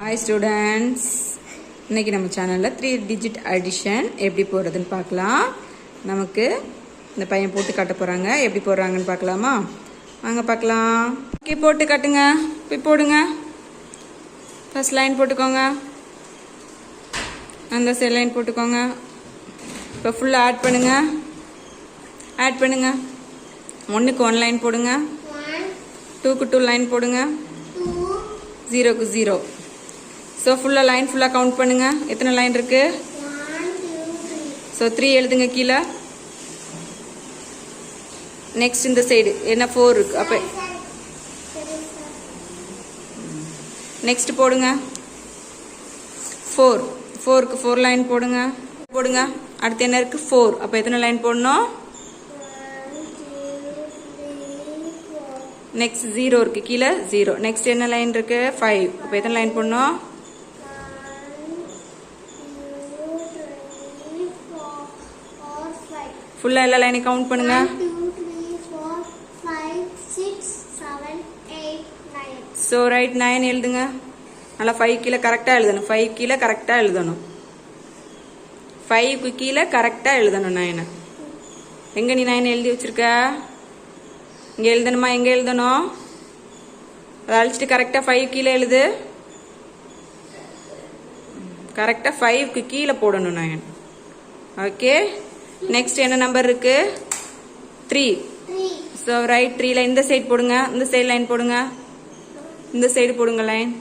Hi students, இன்னைக்கு நம்ம சேனல்ல 3 digit addition எப்படி போடுறதுன்னு பார்க்கலாம். நமக்கு இந்த பையன் போட்டு காட்ட போறாங்க. எப்படி போடுறாங்கன்னு பார்க்கலாமா? வாங்க பார்க்கலாம். ஓகே, போட்டு காட்டுங்க. போய் போடுங்க. ஃபர்ஸ்ட் லைன் போட்டுக்கோங்க. அந்த செல் லைன் போட்டுக்கோங்க. இப்போ ஃபுல்லா ஆட் பண்ணுங்க. ஆட் பண்ணுங்க. 1க்கு 1 லைன் போடுங்க. 2க்கு 2 லைன் போடுங்க. 0க்கு 0. So full line full count பண்ணுங்க. எத்தனை லைன் இருக்கு? 1 2 3. So 3 எழுதுங்க கீழ. Next இந்த சைடு என்ன 4 இருக்கு. அப்ப next போடுங்க. 4. 4க்கு 4 லைன் போடுங்க. போடுங்க. அடுத்து என்ன இருக்கு? 4. அப்ப எத்தனை லைன் போடணும்? 1 2 3 4. Next 0 இருக்கு கீழ 0. Next என்ன லைன் இருக்கு? 5. அப்ப எத்தனை லைன் போடணும்? ஃபுல்லா எல்லா லைனையும் கவுண்ட் பண்ணுங்க. 1 2 3 4 5 6 7 8 9. சோ ரைட் 9 எழுதுங்க. நல்லா 5 கீழ கரெக்ட்டா எழுதணும். 5 கீழ கரெக்ட்டா எழுதணும். 5 க்கு கீழ கரெக்ட்டா எழுதணும் 9. எங்க நீ 9 எழுதி வச்சிருக்க? இங்க எழுதணுமா? எங்க எழுதணும்? அத அழிச்சிட்டு கரெக்ட்டா 5 கீழ எழுது. கரெக்ட்டா 5 க்கு கீழ போடணும் 9. ஓகே, நெக்ஸ்ட் என்ன நம்பர் இருக்கு? 3. சோ ரைட் 3 ல இந்த சைடு போடுங்க. இந்த சைடு லைன் போடுங்க. இந்த சைடு போடுங்க லைன்.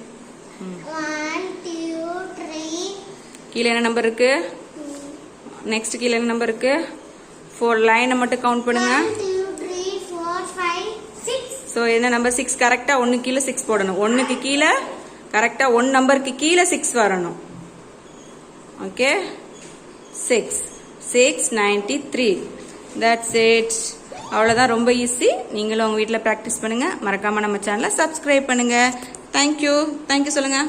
1 2 3. கீழ என்ன நம்பர் இருக்கு? நெக்ஸ்ட் கீழ என்ன நம்பர் இருக்கு? 4 லைனை மட்டும் கவுண்ட் பண்ணுங்க. 1 2 3 4 5 6. சோ என்ன நம்பர் 6 கரெக்ட்டா 1 கீழ 6 போடணும். 1க்கு கீழ கரெக்ட்டா 1 நம்பருக்கு கீழ 6 வரணும். ஓகே, 6 693. That's it. அவ்வளவுதான், ரொம்ப ஈஸி. நீங்களும் உங்க வீட்ல பிராக்டிஸ் பண்ணுங்க. மறக்காம நம்ம சேனலை சப்ஸ்கிரைப் பண்ணுங்க. Thank you சொல்லுங்க.